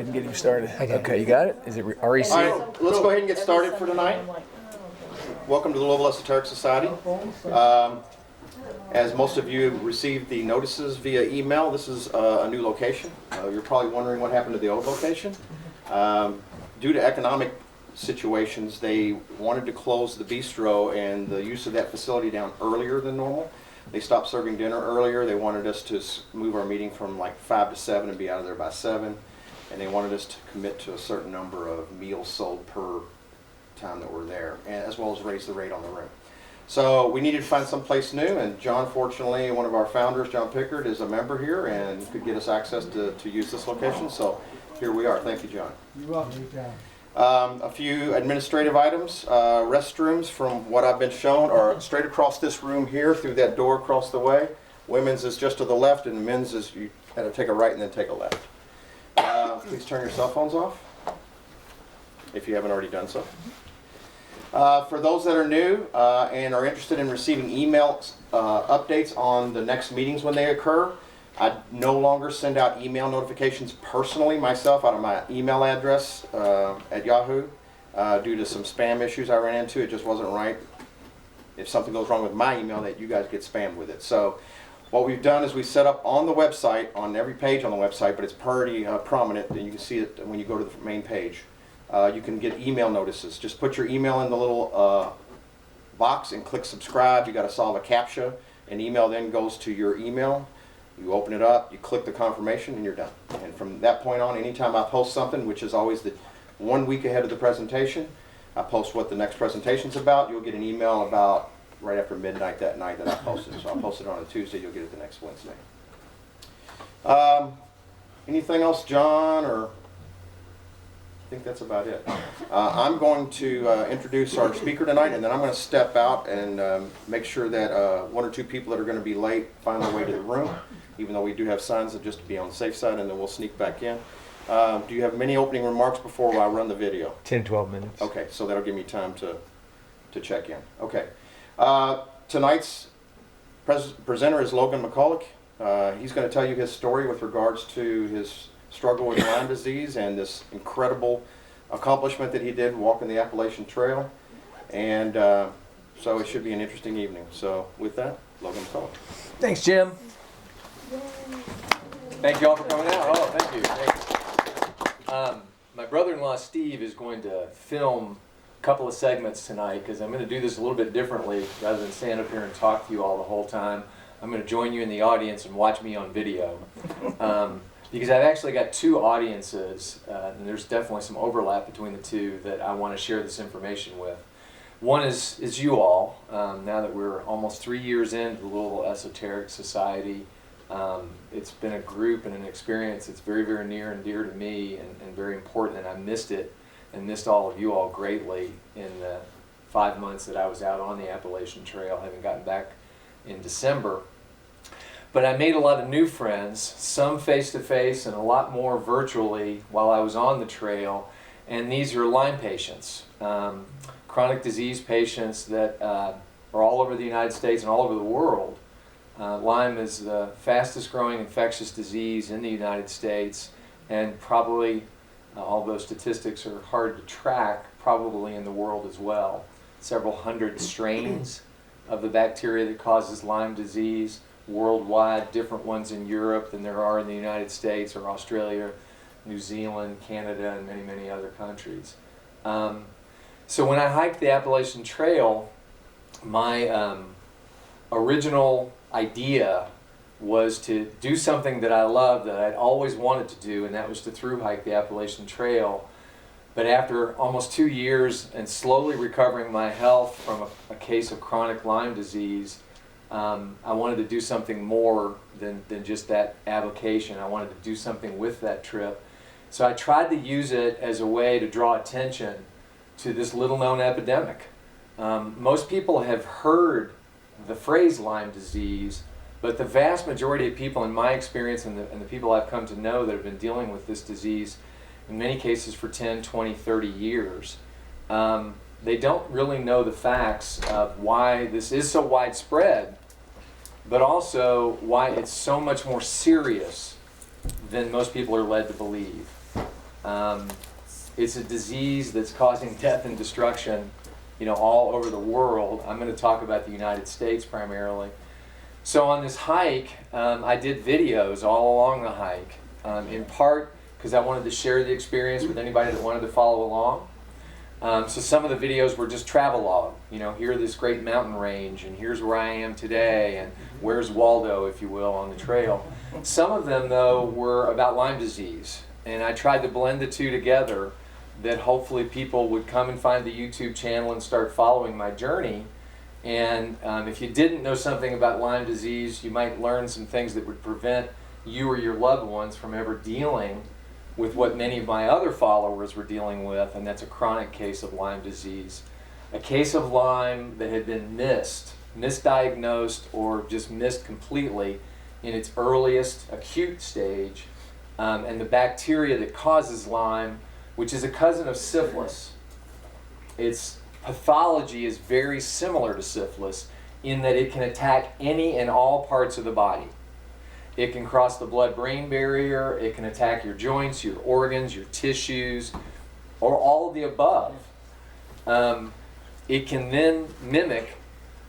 And get him started. Okay, you got it? Is it REC? All right, let's go ahead and get started for tonight. Welcome to the Louisville Esoteric Society. As most of you received the notices via email, this is a new location. You're probably wondering what happened to the old location. Due to economic situations, they wanted to close the bistro and the use of that facility down earlier than normal. They stopped serving dinner earlier. They wanted us to move our meeting from like 5 to 7 and be out of there by 7. And they wanted us to commit to a certain number of meals sold per time that we're there, and as well as raise the rate on the room. So we needed to find someplace new, and John, fortunately, one of our founders, John Pickard, is a member here and could get us access to use this location. So here we are. Thank you, John. You're welcome, John. A few administrative items. Restrooms, from what I've been shown, are straight across this room here through that door across the way. Women's is just to the left, and men's is you had to take a right and then take a left. Please turn your cell phones off if you haven't already done so. For those that are new and are interested in receiving email updates on the next meetings when they occur, I no longer send out email notifications personally myself out of my email address at Yahoo due to some spam issues I ran into. It just wasn't right. If something goes wrong with my email, that you guys get spammed with it. So what we've done is we set up on the website, on every page on the website, but it's pretty prominent, and you can see it when you go to the main page. You can get email notices. Just put your email in the little box and click subscribe. You got to solve a CAPTCHA. An email then goes to your email. You open it up, you click the confirmation, and you're done. And from that point on, anytime I post something, which is always the 1 week ahead of the presentation, I post what the next presentation's about. You'll get an email about right after midnight that night that I posted. So I'll post it on a Tuesday, you'll get it the next Wednesday. Anything else, John, or? I think that's about it. I'm going to introduce our speaker tonight, and then I'm going to step out and make sure that 1 or 2 people that are going to be late find their way to the room, even though we do have signs that just to be on the safe side, and then we'll sneak back in. Do you have many opening remarks before I run the video? 10, 12 minutes. Okay, so that'll give me time to check in. Okay. Tonight's presenter is Logan McCulloch. He's going to tell you his story with regards to his struggle with Lyme disease and this incredible accomplishment that he did walking the Appalachian Trail. And so it should be an interesting evening. So with that, Logan McCulloch. Thanks, Jim. Thank you all for coming out. Oh, thank you. Thank you. My brother-in-law Steve is going to film a couple of segments tonight because I'm going to do this a little bit differently. Rather than stand up here and talk to you all the whole time, I'm going to join you in the audience and watch me on video. Because I've actually got 2 audiences, and there's definitely some overlap between the 2 that I want to share this information with. One is you all. Now that we're almost 3 years into the Louisville Esoteric Society, it's been a group and an experience that's very, very near and dear to me and very important, and I missed it and missed all of you all greatly in the 5 months that I was out on the Appalachian Trail, having gotten back in December. But I made a lot of new friends, some face-to-face and a lot more virtually while I was on the trail, and these are Lyme patients, chronic disease patients that are all over the United States and all over the world. Lyme is the fastest growing infectious disease in the United States, and probably, although statistics are hard to track, probably in the world as well. Several hundred strains of the bacteria that causes Lyme disease worldwide, different ones in Europe than there are in the United States or Australia, New Zealand, Canada, and many, many other countries. So when I hiked the Appalachian Trail, my original idea was to do something that I loved, that I'd always wanted to do, and that was to through hike the Appalachian Trail. But after almost 2 years and slowly recovering my health from a case of chronic Lyme disease, I wanted to do something more than just that avocation. I wanted to do something with that trip. So I tried to use it as a way to draw attention to this little-known epidemic. Most people have heard the phrase Lyme disease, but the vast majority of people, in my experience and the people I've come to know that have been dealing with this disease, in many cases for 10, 20, 30 years, they don't really know the facts of why this is so widespread, but also why it's so much more serious than most people are led to believe. It's a disease that's causing death and destruction, all over the world. I'm going to talk about the United States primarily. So on this hike, I did videos all along the hike, in part because I wanted to share the experience with anybody that wanted to follow along. So some of the videos were just travelogue, here this great mountain range, and here's where I am today, and where's Waldo, if you will, on the trail. Some of them, though, were about Lyme disease, and I tried to blend the two together, that hopefully people would come and find the YouTube channel and start following my journey. And if you didn't know something about Lyme disease, you might learn some things that would prevent you or your loved ones from ever dealing with what many of my other followers were dealing with, and that's a chronic case of Lyme disease. A case of Lyme that had been misdiagnosed, or just missed completely in its earliest acute stage, and the bacteria that causes Lyme, which is a cousin of syphilis. Its pathology is very similar to syphilis in that it can attack any and all parts of the body. It can cross the blood-brain barrier, it can attack your joints, your organs, your tissues, or all of the above. It can then mimic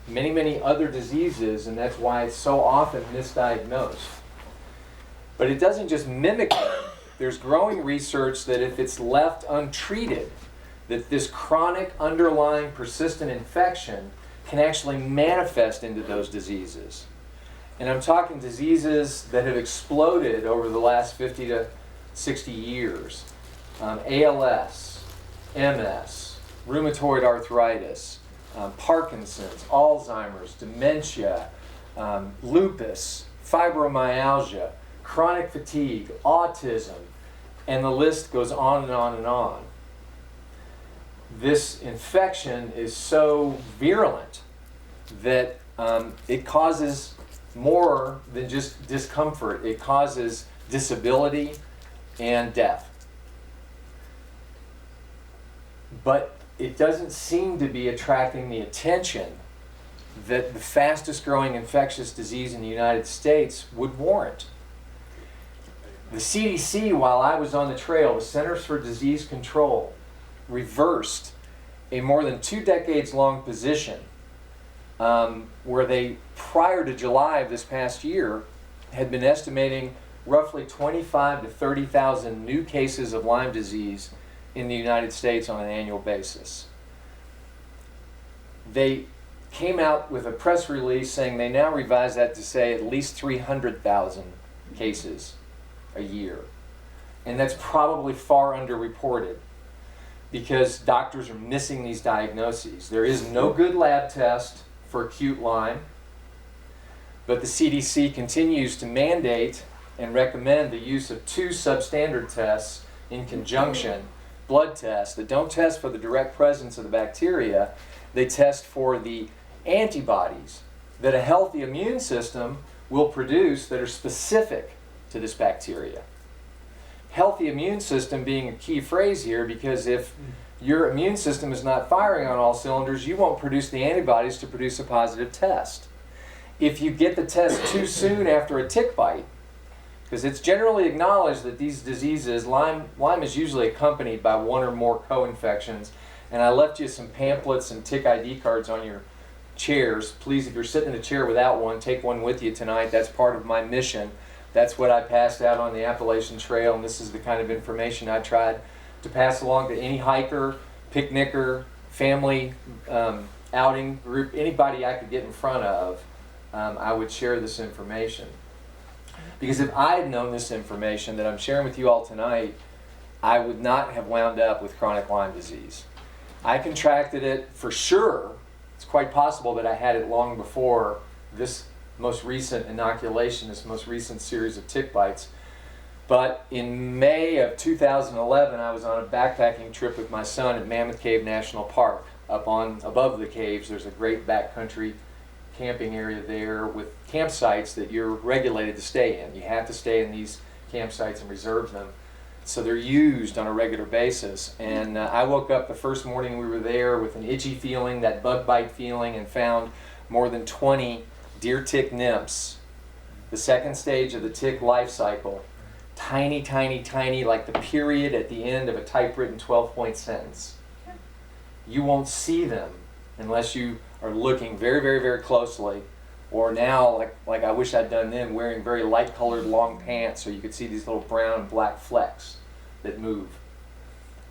many, many other diseases, and that's why it's so often misdiagnosed. But it doesn't just mimic them. There's growing research that if it's left untreated, that this chronic underlying persistent infection can actually manifest into those diseases. And I'm talking diseases that have exploded over the last 50 to 60 years. ALS, MS, rheumatoid arthritis, Parkinson's, Alzheimer's, dementia, lupus, fibromyalgia, chronic fatigue, autism, and the list goes on and on and on. This infection is so virulent that it causes more than just discomfort. It causes disability and death. But it doesn't seem to be attracting the attention that the fastest growing infectious disease in the United States would warrant. The CDC, while I was on the trail, the Centers for Disease Control, reversed a more than 2 decades long position where they, prior to July of this past year, had been estimating roughly 25 to 30,000 new cases of Lyme disease in the United States on an annual basis. They came out with a press release saying they now revise that to say at least 300,000 cases a year. And that's probably far underreported because doctors are missing these diagnoses. There is no good lab test for acute Lyme, but the CDC continues to mandate and recommend the use of 2 substandard tests in conjunction, blood tests that don't test for the direct presence of the bacteria. They test for the antibodies that a healthy immune system will produce that are specific to this bacteria. Healthy immune system being a key phrase here, because if your immune system is not firing on all cylinders, you won't produce the antibodies to produce a positive test. If you get the test too soon after a tick bite, because it's generally acknowledged that these diseases, Lyme is usually accompanied by 1 or more co-infections, and I left you some pamphlets and tick ID cards on your chairs. Please, if you're sitting in a chair without one, take one with you tonight. That's part of my mission. That's what I passed out on the Appalachian Trail, and this is the kind of information I tried to pass along to any hiker, picnicker, family outing group, anybody I could get in front of. I would share this information. Because if I had known this information that I'm sharing with you all tonight, I would not have wound up with chronic Lyme disease. I contracted it for sure. It's quite possible that I had it long before this most recent inoculation, this most recent series of tick bites. But in May of 2011, I was on a backpacking trip with my son at Mammoth Cave National Park. Above the caves, there's a great backcountry camping area there with campsites that you're regulated to stay in. You have to stay in these campsites and reserve them. So they're used on a regular basis. And I woke up the first morning we were there with an itchy feeling, that bug bite feeling, and found more than 20 deer tick nymphs, the second stage of the tick life cycle, tiny, tiny, tiny, like the period at the end of a typewritten 12-point sentence. You won't see them unless you are looking very, very, very closely, or now, like I wish I'd done then, wearing very light-colored long pants so you could see these little brown and black flecks that move.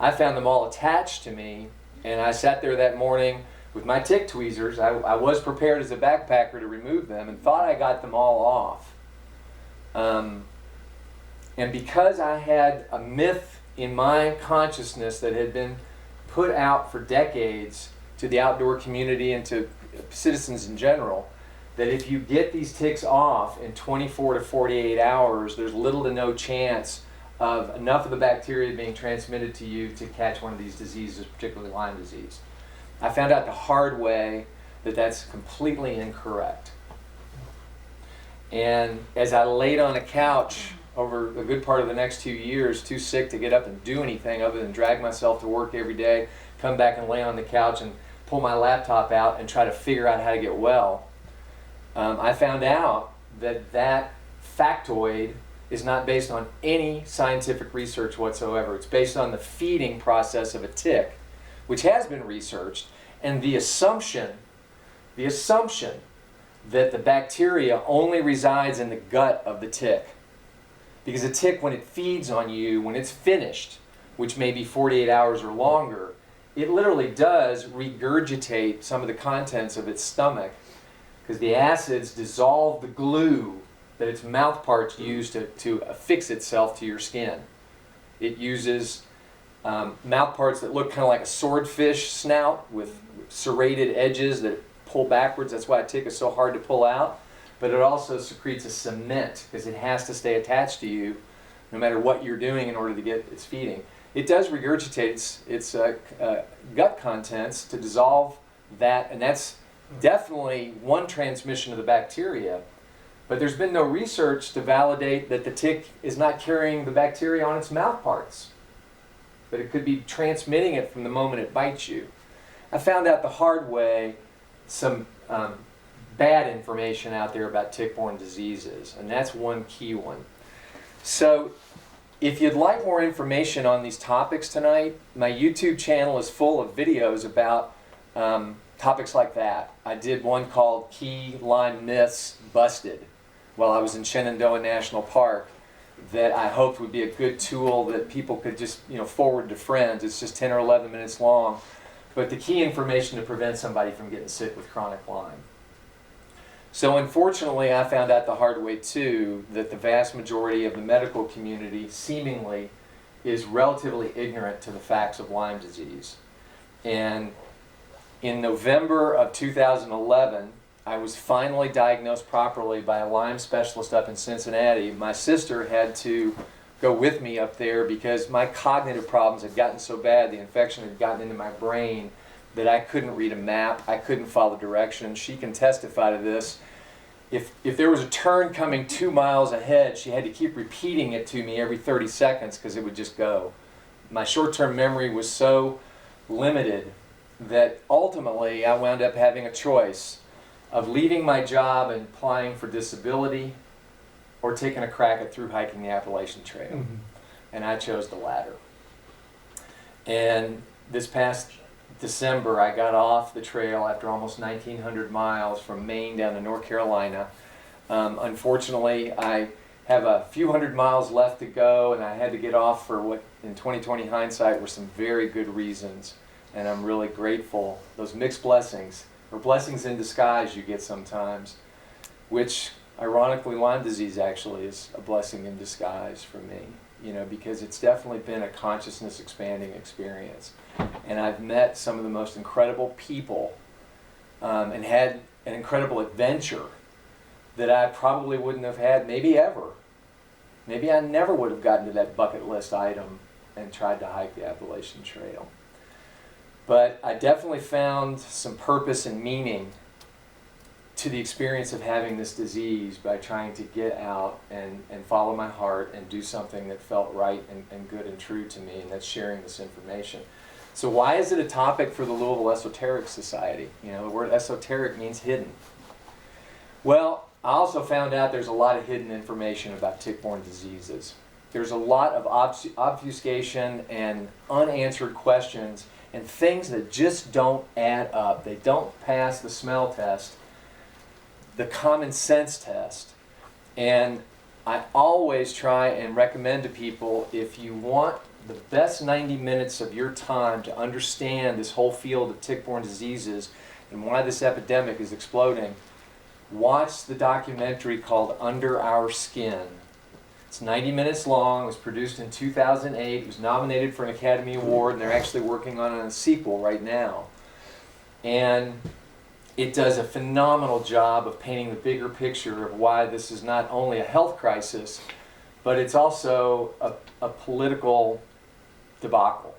I found them all attached to me, and I sat there that morning with my tick tweezers. I was prepared as a backpacker to remove them and thought I got them all off. And because I had a myth in my consciousness that had been put out for decades to the outdoor community and to citizens in general, that if you get these ticks off in 24 to 48 hours, there's little to no chance of enough of the bacteria being transmitted to you to catch one of these diseases, particularly Lyme disease. I found out the hard way that that's completely incorrect. And as I laid on a couch over a good part of the next 2 years, too sick to get up and do anything other than drag myself to work every day, come back and lay on the couch and pull my laptop out and try to figure out how to get well, I found out that that factoid is not based on any scientific research whatsoever. It's based on the feeding process of a tick, which has been researched, and the assumption that the bacteria only resides in the gut of the tick. Because a tick, when it feeds on you, when it's finished, which may be 48 hours or longer, it literally does regurgitate some of the contents of its stomach, because the acids dissolve the glue that its mouth parts use to affix itself to your skin. It uses mouth parts that look kind of like a swordfish snout with serrated edges that pull backwards. That's why a tick is so hard to pull out. But it also secretes a cement because it has to stay attached to you no matter what you're doing in order to get its feeding. It does regurgitate its gut contents to dissolve that, and that's definitely one transmission of the bacteria. But there's been no research to validate that the tick is not carrying the bacteria on its mouth parts, but it could be transmitting it from the moment it bites you. I found out the hard way some bad information out there about tick-borne diseases, and that's one key one. So if you'd like more information on these topics tonight, my YouTube channel is full of videos about topics like that. I did one called Key Lyme Myths Busted while I was in Shenandoah National Park that I hoped would be a good tool that people could just forward to friends. It's just 10 or 11 minutes long. But the key information to prevent somebody from getting sick with chronic Lyme. So unfortunately, I found out the hard way too that the vast majority of the medical community seemingly is relatively ignorant to the facts of Lyme disease. And in November of 2011, I was finally diagnosed properly by a Lyme specialist up in Cincinnati. My sister had to go with me up there because my cognitive problems had gotten so bad, the infection had gotten into my brain, that I couldn't read a map, I couldn't follow directions. She can testify to this. If there was a turn coming 2 miles ahead, she had to keep repeating it to me every 30 seconds because it would just go. My short-term memory was so limited that ultimately I wound up having a choice of leaving my job and applying for disability or taking a crack at through hiking the Appalachian Trail. Mm-hmm. And I chose the latter. And this past December, I got off the trail after almost 1,900 miles from Maine down to North Carolina. Unfortunately, I have a few hundred miles left to go, and I had to get off for what, in 2020 hindsight, were some very good reasons. And I'm really grateful. Those mixed blessings, or blessings in disguise you get sometimes, which ironically Lyme disease actually is a blessing in disguise for me, because it's definitely been a consciousness expanding experience. And I've met some of the most incredible people and had an incredible adventure that I probably wouldn't have had maybe ever. Maybe I never would have gotten to that bucket list item and tried to hike the Appalachian Trail. But I definitely found some purpose and meaning to the experience of having this disease by trying to get out and follow my heart and do something that felt right and good and true to me, and that's sharing this information. So why is it a topic for the Louisville Esoteric Society? The word esoteric means hidden. Well, I also found out there's a lot of hidden information about tick-borne diseases. there's a lot of obfuscation and unanswered questions and things that just don't add up. They don't pass the smell test, the common sense test. And I always try and recommend to people, if you want the best 90 minutes of your time to understand this whole field of tick-borne diseases and why this epidemic is exploding, watch the documentary called Under Our Skin. It's 90 minutes long. It was produced in 2008. It was nominated for an Academy Award, and they're actually working on a sequel right now. And it does a phenomenal job of painting the bigger picture of why this is not only a health crisis, but it's also a political debacle.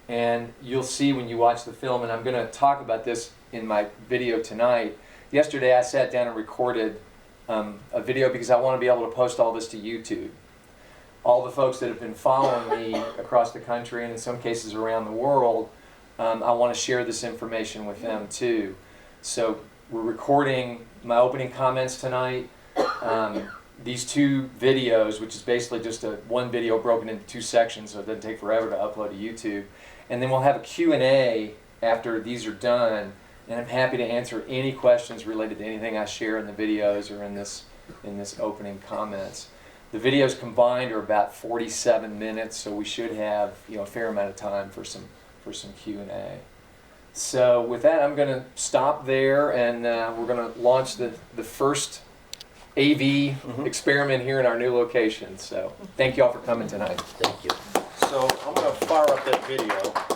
And you'll see when you watch the film, and I'm going to talk about this in my video tonight. Yesterday I sat down and recorded a video because I want to be able to post all this to YouTube. All the folks that have been following me across the country and in some cases around the world, I want to share this information with them too. So we're recording my opening comments tonight. These two videos, which is basically just one video broken into two sections, so it doesn't take forever to upload to YouTube. And then we'll have a Q&A after these are done. And I'm happy to answer any questions related to anything I share in the videos or in this opening comments. The videos combined are about 47 minutes, so we should have a fair amount of time for some Q&A. So with that, I'm going to stop there, and we're going to launch the first AV experiment here in our new location. So thank you all for coming tonight. Thank you. So I'm going to fire up that video.